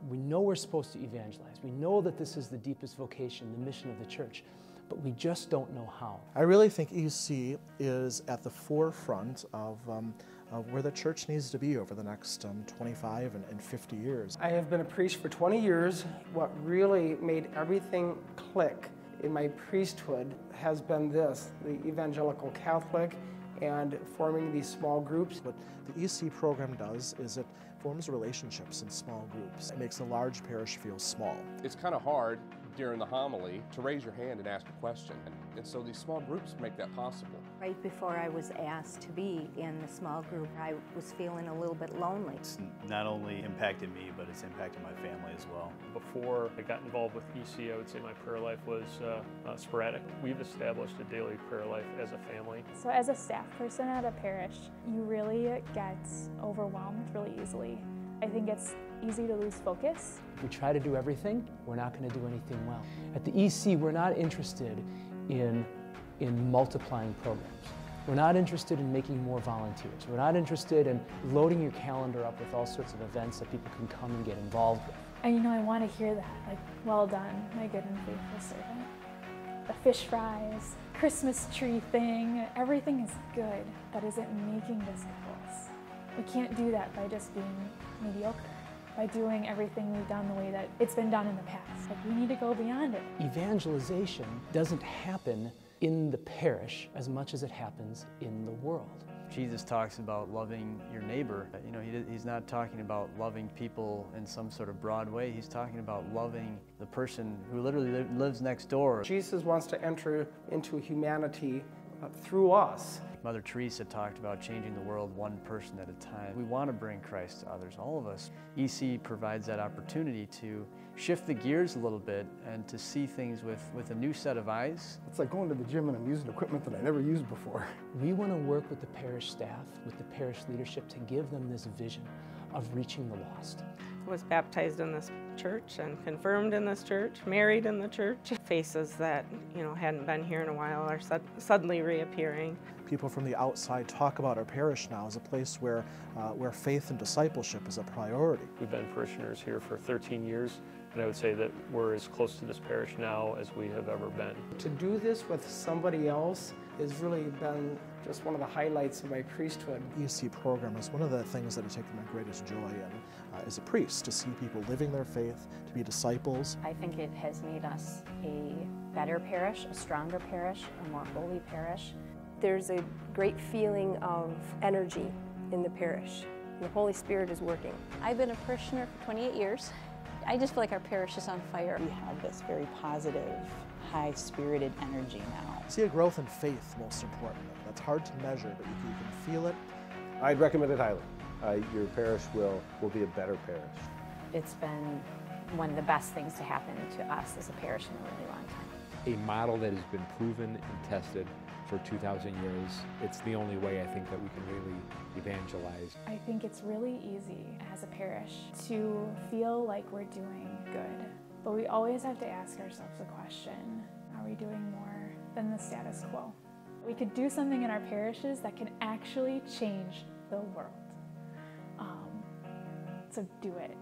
We know we're supposed to evangelize. We know that this is the deepest vocation, the mission of the church, but we just don't know how. I really think EC is at the forefront of where the church needs to be over the next 25 and 50 years. I have been a priest for 20 years. What really made everything click in my priesthood has been this, the evangelical Catholic and forming these small groups. What the EC program does is it forms relationships in small groups. It makes a large parish feel small. It's kind of hard during the homily to raise your hand and ask a question. And so these small groups make that possible. Right before I was asked to be in the small group, I was feeling a little bit lonely. It's not only impacted me, but it's impacted my family as well. Before I got involved with EC, I would say my prayer life was sporadic. We've established a daily prayer life as a family. So as a staff person at a parish, you really get overwhelmed really easily. I think it's easy to lose focus. If we try to do everything, we're not going to do anything well. At the EC, we're not interested in multiplying programs. We're not interested in making more volunteers. We're not interested in loading your calendar up with all sorts of events that people can come and get involved with. And I want to hear that, like, well done, my good and faithful servant. The fish fries, Christmas tree thing, everything is good, but is it making disciples? We can't do that by just being mediocre, by doing everything we've done the way that it's been done in the past. Like, we need to go beyond it. Evangelization doesn't happen in the parish as much as it happens in the world. Jesus talks about loving your neighbor. He's not talking about loving people in some sort of broad way. He's talking about loving the person who literally lives next door. Jesus wants to enter into humanity through us. Mother Teresa talked about changing the world one person at a time. We want to bring Christ to others, all of us. EC provides that opportunity to shift the gears a little bit and to see things with a new set of eyes. It's like going to the gym and I'm using equipment that I never used before. We want to work with the parish staff, with the parish leadership to give them this vision of reaching the lost. I was baptized in this church and confirmed in this church, married in the church. Faces that, hadn't been here in a while are suddenly reappearing. People from the outside talk about our parish now as a place where faith and discipleship is a priority. We've been parishioners here for 13 years, and I would say that we're as close to this parish now as we have ever been. To do this with somebody else has really been just one of the highlights of my priesthood. EC program is one of the things that I take my greatest joy in as a priest, to see people living their faith, to be disciples. I think it has made us a better parish, a stronger parish, a more holy parish. There's a great feeling of energy in the parish. The Holy Spirit is working. I've been a parishioner for 28 years. I just feel like our parish is on fire. We have this very positive, high-spirited energy now. See a growth in faith, most importantly. That's hard to measure, but you can feel it. I'd recommend it highly. Your parish will be a better parish. It's been one of the best things to happen to us as a parish in a really long time. A model that has been proven and tested for 2,000 years. It's the only way I think that we can really evangelize. I think it's really easy as a parish to feel like we're doing good, but we always have to ask ourselves the question, are we doing more than the status quo? We could do something in our parishes that can actually change the world. So do it.